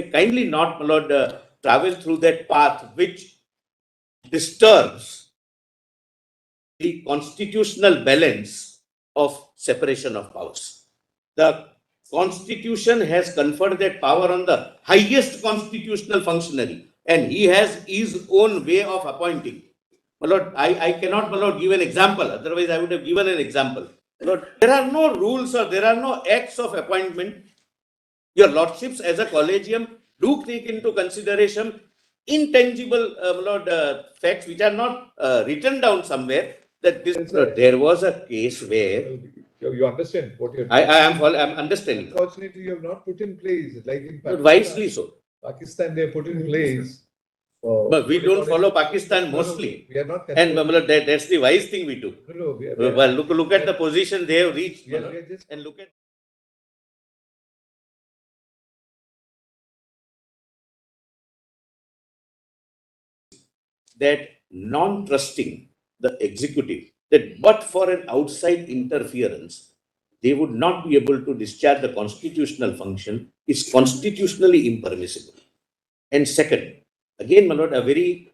kindly not, my lord, travel through that path which disturbs the constitutional balance of separation of powers. The Constitution has conferred that power on the highest constitutional functionary, and he has his own way of appointing. My lord, I cannot, my lord, give an example. Otherwise, I would have given an example. My lord, there are no rules or there are no acts of appointment. Your lordships, as a collegium, do take into consideration intangible, my lord, facts which are not written down somewhere. That this, there was a case where you understand what you're I'm understanding. Unfortunately, you have not put in place, like in Pakistan. Wisely so. Pakistan, they put in place. But we don't follow Pakistan mostly. We are not. And that's the wise thing we do. Well, look at the position they have reached. And look at that non-trusting the executive, that but for an outside interference, they would not be able to discharge the constitutional function, is constitutionally impermissible. And second, again, my lord, a very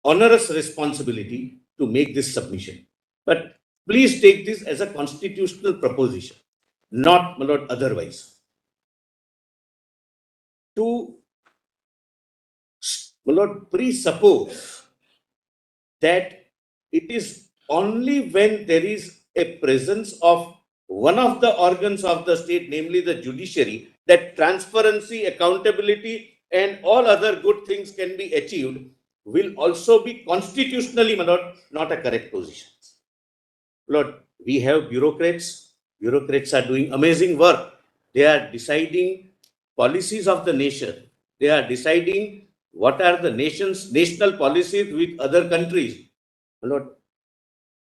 onerous responsibility to make this submission. But please take this as a constitutional proposition, not, my lord, otherwise. To, my lord, presuppose that it is only when there is a presence of one of the organs of the state, namely the judiciary, that transparency, accountability, and all other good things can be achieved, will also be constitutionally, my lord, not a correct position. Lord, we have bureaucrats. Bureaucrats are doing amazing work. They are deciding policies of the nation. They are deciding what are the national policies with other countries. Lord,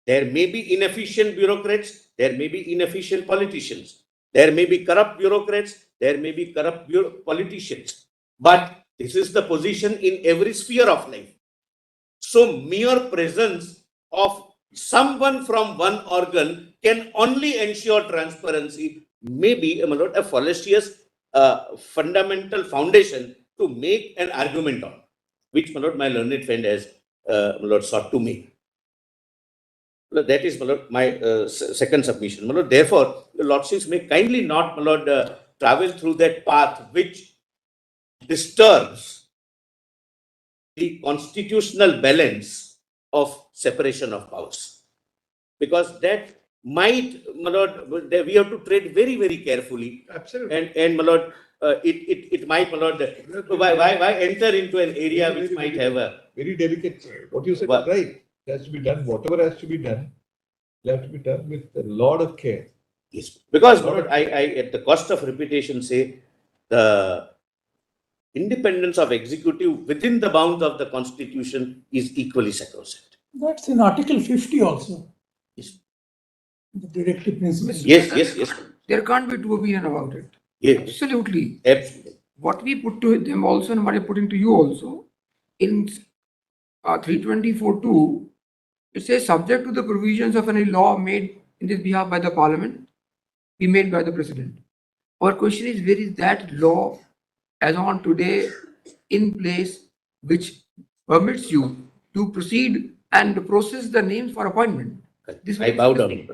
there may be inefficient bureaucrats, there may be inefficient politicians, there may be corrupt bureaucrats, there may be corrupt politicians. But this is the position in every sphere of life. So mere presence of someone from one organ can only ensure transparency, maybe a fallacious fundamental foundation to make an argument on, which my learned friend has sought to make. That is, my second submission. Therefore, the lordships may kindly not, travel through that path which disturbs the constitutional balance of separation of powers, because that might, my lord, we have to tread very, very carefully. Absolutely. And my lord, it might, my lord, why enter into an area which might have a very delicate. What you said is right. It has to be done. Whatever has to be done, it has to be done with a lot of care. Yes, because my lord, I at the cost of repetition say the independence of executive within the bounds of the constitution is equally sacrosanct. That's in Article 50 also. Yes. The directive principle. Yes. There can't be two opinions about it. Yes. Absolutely. Absolutely. What we put to them also and what I put into you also, in 324(2), it says subject to the provisions of any law made in this behalf by the parliament, be made by the president. Our question is, where is that law as on today in place which permits you to proceed and process the names for appointment? I bow down.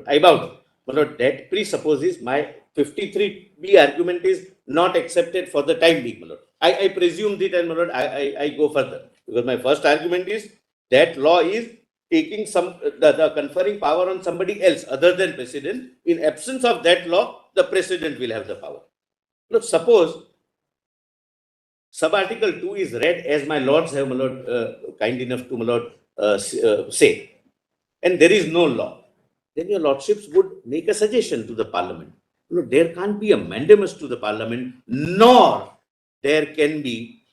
But that presupposes my 53B argument is not accepted for the time being, my lord. I presume it, and my lord, I go further, because my first argument is that law is taking the conferring power on somebody else other than president. In absence of that law, the president will have the power. Look, suppose sub-article 2 is read as my lords have, my lord, kind enough to, my lord, say, and there is no law, then your lordships would make a suggestion to the parliament. Look, there can't be a mandamus to the parliament, nor there can be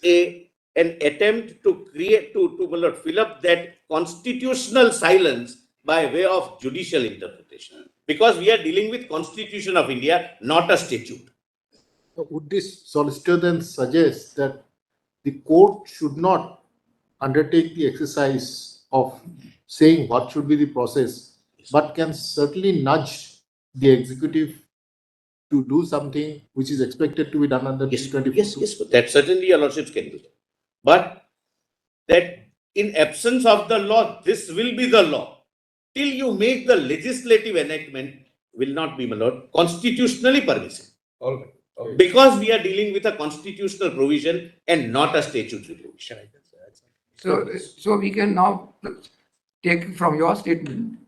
an attempt to create, to fill up that constitutional silence by way of judicial interpretation. Because we are dealing with Constitution of India, not a statute. Would this solicitor then suggest that the court should not undertake the exercise of saying what should be the process, but can certainly nudge the executive to do something which is expected to be done under Yes, 24. yes, that certainly your lordships can do. But that in absence of the law, this will be the law. Till you make the legislative enactment will not be, my lord, constitutionally permissible. All right. Okay. Because we are dealing with a constitutional provision and not a statutory provision. So we can now take from your statement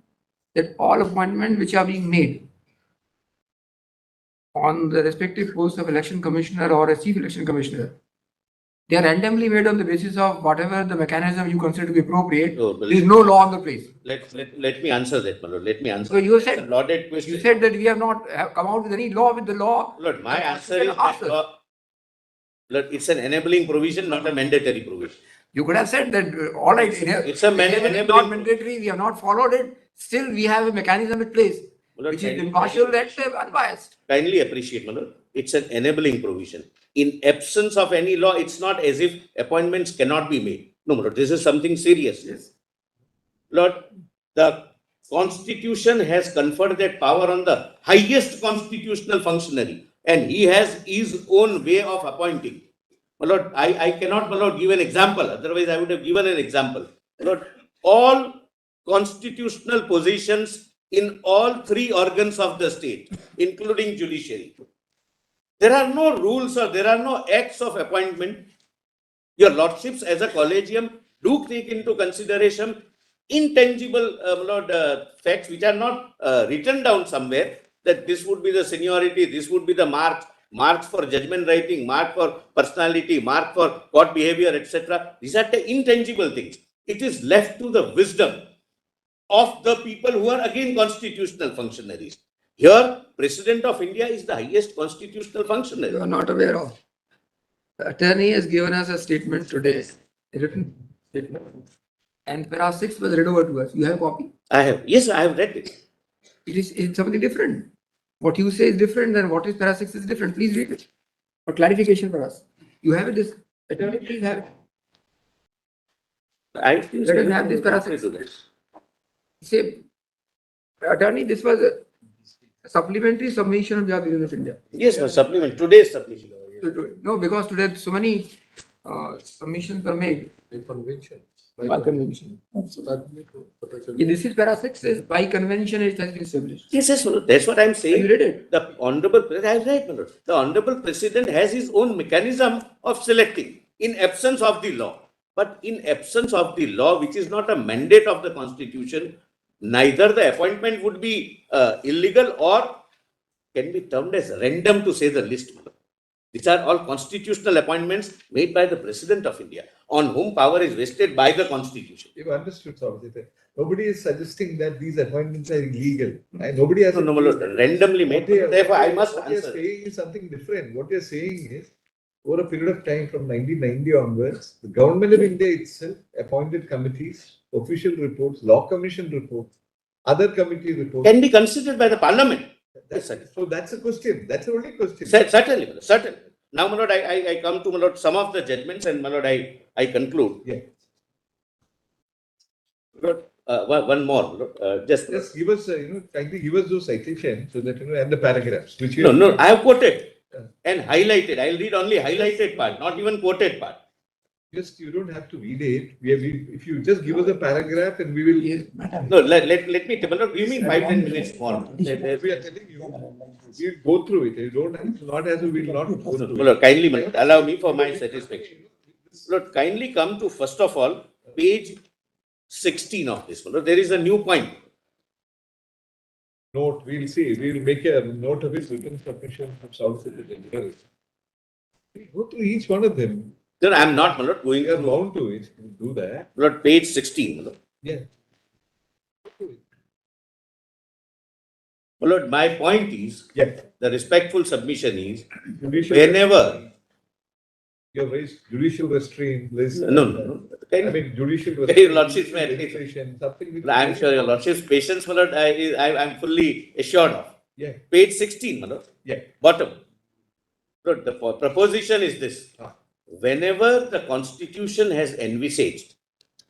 that all appointments which are being made on the respective post of election commissioner or a chief election commissioner, they are randomly made on the basis of whatever the mechanism you consider to be appropriate. No, but There is no law on the place. Let me answer that, my lord. Let me answer. So you It's a said loaded question. you said that we have not come out with any law with the law. Lord, my The answer Constitution is that asks us. Lord, it's an enabling provision, not a mandatory provision. You could have said that all right, It's a it is enabling- not mandatory. We have not followed it. Still, we have a mechanism in place Lord, which is kindly- impartial and unbiased. Kindly appreciate, my lord. It's an enabling provision. In absence of any law, it's not as if appointments cannot be made. No, my lord, this is something serious. Yes. Lord, the Constitution has conferred that power on the highest constitutional functionary, and he has his own way of appointing. My lord, I cannot, my lord, give an example. Otherwise, I would have given an example. My lord, all constitutional positions in all three organs of the state, including judiciary. There are no rules or there are no acts of appointment. Your lordships as a collegium do take into consideration intangible facts which are not written down somewhere, that this would be the seniority, this would be the marks for judgment writing, mark for personality, mark for court behavior, etc. These are the intangible things. It is left to the wisdom of the people who are again constitutional functionaries. Here, President of India is the highest constitutional You functionary. are not aware of. The attorney has given us a statement today, a written statement, and para 6 was read over to us. You have a copy? I have read it. It's something different. What you say is different than what is para 6 is different. Please read it for clarification for us. You have it, this attorney, please have it. Let us have this para 6. Say, attorney, this was a supplementary submission on behalf of the Union of India. Yes, no, supplement, today's submission. No, because today so many submissions were made The convention. by convention. Yeah, this is para 6 says by convention it has been established. Yes, yes, Manoj, that's what I'm Have you saying. read it? The Honorable President, I have read, Manoj. The Honorable President has his own mechanism of selecting in absence of the law. But in absence of the law, which is not a mandate of the Constitution, neither the appointment would be illegal or can be termed as random, to say the least. Manoj. These are all constitutional appointments made by the President of India, on whom power is vested by the Constitution. You've understood, Saurabh. Nobody is suggesting that these appointments are illegal. And nobody has. No, randomly made. Therefore, I must What you're answer. saying is something different. What you're saying is, over a period of time from 1990 onwards, the government of India itself appointed committees, official reports, law commission reports, other committee reports. Can be considered by the Parliament. That's, so that's a question. That's the only question. Certainly, my lord, certainly. Now, my lord, I come to, my lord, some of the judgments, and, my lord, I conclude. Yeah. Lord, one more, my lord, just give us, kindly give us those citations so that, and the paragraphs, which you no, I have quoted and highlighted. I'll read only highlighted part, not even quoted part. Just, you don't have to read it. If you just give us a paragraph and we will. Yes. No, let me, my lord, give me 5-10 minutes more. We are telling you, we'll go through it. You don't, it's not as if we'll not go My through it. lord, kindly, my lord, allow me for my satisfaction. Lord, kindly come to, first of all, page 16 of this. My lord, there is a new point. Note, we'll see, we'll make a note of his written submission from Solicitor General. We go through each one of them. No, I am not, my lord, going We are to, bound to it, we'll do that. my lord, page 16. My lord. Yeah. My lord, my point is, Yeah. the respectful submission is, Judicial- whenever, You have raised judicial restraint, list. no. I mean, judicial Your restraint. lordship's may- legislation, something which. I am sure your lordship's patience, my lord, I am fully assured of. Yeah, Page 16, my lord, yeah. bottom. Lord, the proposition is this. Ah. Whenever the Constitution has envisaged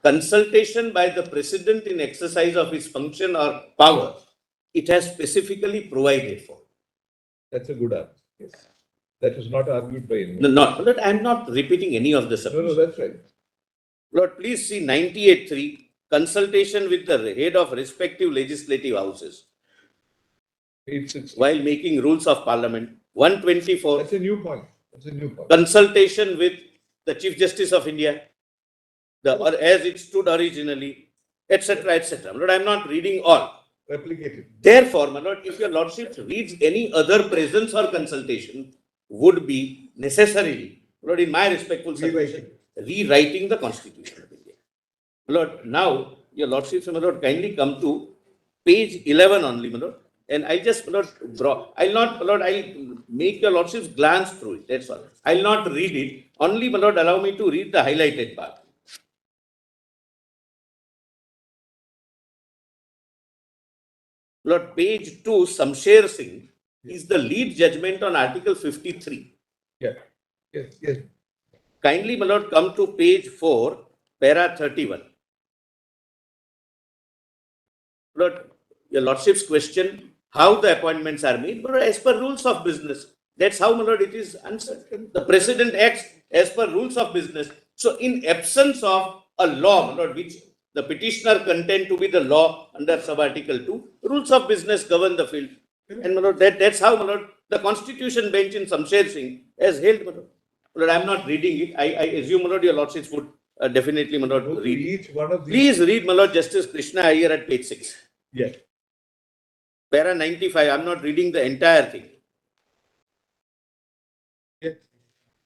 consultation by the President in exercise of his function or power, it has specifically provided for. That's a good argument. Yes. That was not argued by anyone. No, not, Lord, I'm not repeating any of the No, submissions. that's right. Lord, please see 98.3, consultation with the head of respective legislative houses It's while making rules of parliament. 124, that's a new point. That's a new point. consultation with the Chief Justice of India, or as it stood originally, etc., etc. Lord, I'm not reading all. Replicated. Therefore, my lord, if your lordship reads any other presence or consultation, would be necessarily, Lord, in my respectful submission, rewriting the Constitution of India. Lord, now, your lordship, my lord, kindly come to page 11 only, my lord. And I just, my lord, draw. I'll not, my lord, I'll make your lordships glance through it. That's all. I'll not read it. Only, my lord, allow me to read the highlighted part. Lord, page 2, Samsher Singh is the lead judgment on Article 53. Yeah. Yes. Yes. Kindly, my lord, come to page 4, para 31. Lord, your lordship's question, how the appointments are made, but as per rules of business. That's how, my lord, it is answered. The president acts as per rules of business. So, in absence of a law, my lord, which the petitioner contend to be the law under sub-article 2, rules of business govern the field. And, my lord, that's how, my lord, the Constitution bench in Samsher Singh has held, my lord. Lord, I'm not reading it. I assume, my lord, your lordships would definitely, my lord, Go to read it. each one of these. Please read, my lord, Justice Krishna Iyer at page 6. Yeah. Para 95, I'm not reading the entire thing. Yeah.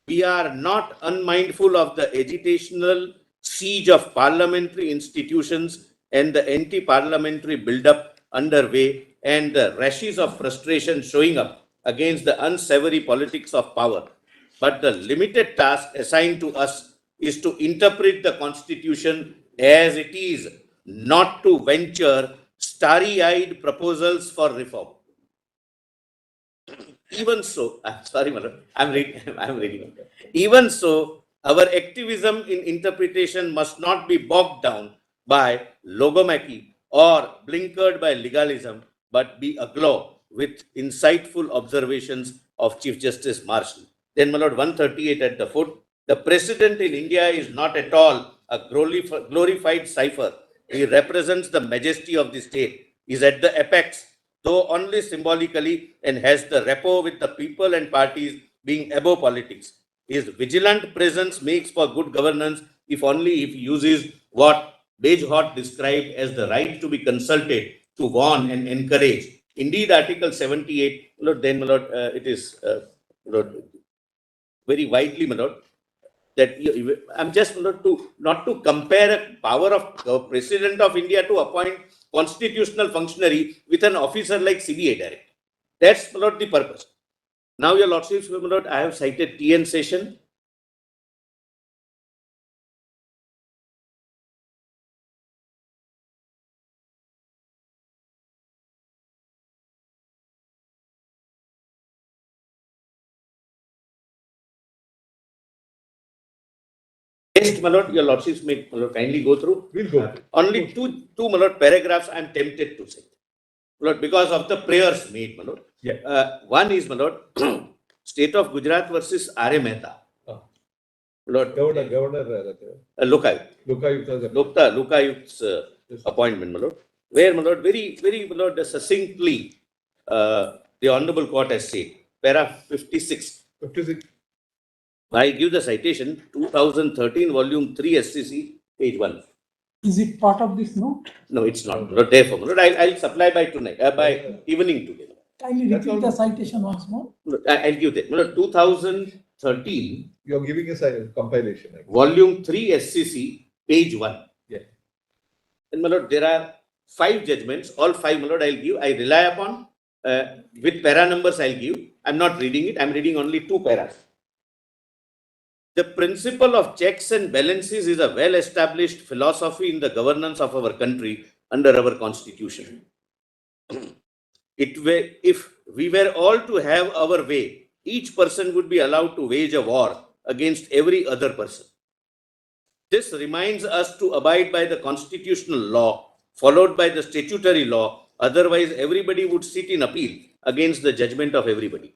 We are not unmindful of the agitational siege of parliamentary institutions and the anti-parliamentary build-up underway and the rashes of frustration showing up against the unsavory politics of power. But the limited task assigned to us is to interpret the Constitution as it is, not to venture starry-eyed proposals for reform. Even so, I'm sorry, madam, I'm reading. Even so, our activism in interpretation must not be bogged down by logomachy or blinkered by legalism, but be aglow with insightful observations of Chief Justice Marshall. Then, my lord, 138 at the foot, the president in India is not at all a glorified cipher. He represents the majesty of the state. He is at the apex, though only symbolically, and has the rapport with the people and parties being above politics. His vigilant presence makes for good governance, if only if he uses what Bejhot described as the right to be consulted, to warn and encourage. Indeed, Article 78, Lord, then, my lord, it is Lord, very widely, my lord, that I'm just not to compare a power of President of India to appoint constitutional functionary with an officer like CBI director. That's not the purpose. Now, your lordships, my lord, I have cited TN session. Next, my lord, your lordships may, my lord, kindly go through. We'll go. Only two, my lord, paragraphs I am tempted to say. My lord, because of the prayers made, my lord. Yeah. One is, my lord, State of Gujarat versus R.A. Mehta. Lord, Governor Lokayukt's appointment, my lord, where, my lord, very, my lord, succinctly, the Honorable Court has said, para 56. 56. I give the citation, 2013, volume 3, SCC, page 1. Is it part of this note? No, it's not. Not therefore, my lord, I'll supply by tonight, by evening today. Kindly That's repeat all. the citation once more. I'll give that. My lord, 2013, You're giving us a compilation. volume 3, SCC, page 1. Yeah. And, my lord, there are 5 judgments, all 5, my lord, I'll give. I rely upon, with para numbers I'll give. I'm not reading it, I'm reading only 2 paras. The principle of checks and balances is a well-established philosophy in the governance of our country under our constitution. If we were all to have our way, each person would be allowed to wage a war against every other person. This reminds us to abide by the constitutional law, followed by the statutory law. Otherwise, everybody would sit in appeal against the judgment of everybody.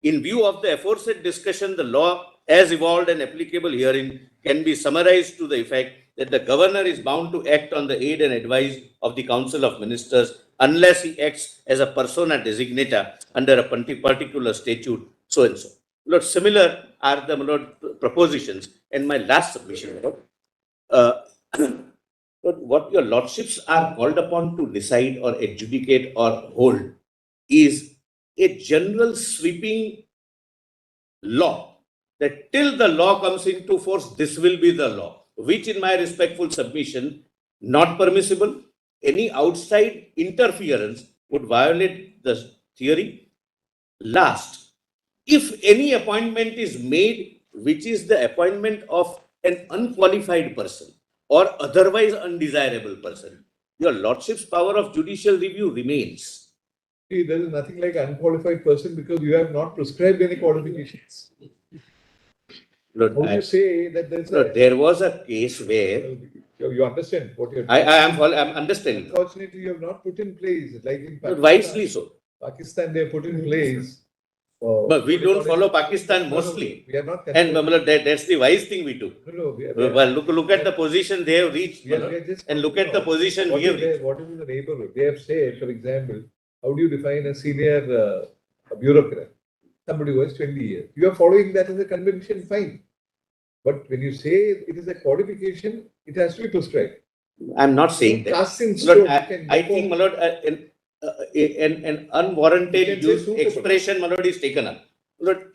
In view of the aforesaid discussion, the law as evolved and applicable herein can be summarized to the effect that the governor is bound to act on the aid and advice of the Council of Ministers unless he acts as a persona designata under a particular statute, so and so. Lord, similar are the Lord, propositions. And my last submission, Lord, Lord, what your lordships are called upon to decide or adjudicate or hold is a general sweeping law, that till the law comes into force, this will be the law, which in my respectful submission, not permissible. Any outside interference would violate the theory. Last, if any appointment is made, which is the appointment of an unqualified person or otherwise undesirable person, your lordship's power of judicial review remains. See, there is nothing like unqualified person because you have not prescribed any qualifications. Lord, How do you say that there's Lord, there was a case where you understand what you're I'm understanding. Unfortunately, you have not put in place, like in Lord, Pakistan. wisely so. Pakistan, they have put in place. But we don't follow Pakistan mostly. We are not. And that's the wise thing we do. No, Well, look at the position they have reached, we are just and look at the position we have reached. What is in the neighborhood? They have said, for example, how do you define a senior bureaucrat? Somebody who has 20 years. You are following that as a convention, fine. But when you say it is a codification, it has to be prescribed. I'm not saying that. Cast in Lord, stone, I think, my lord, an unwarranted You can say use suitable. expression, my lord, is taken up. Lord,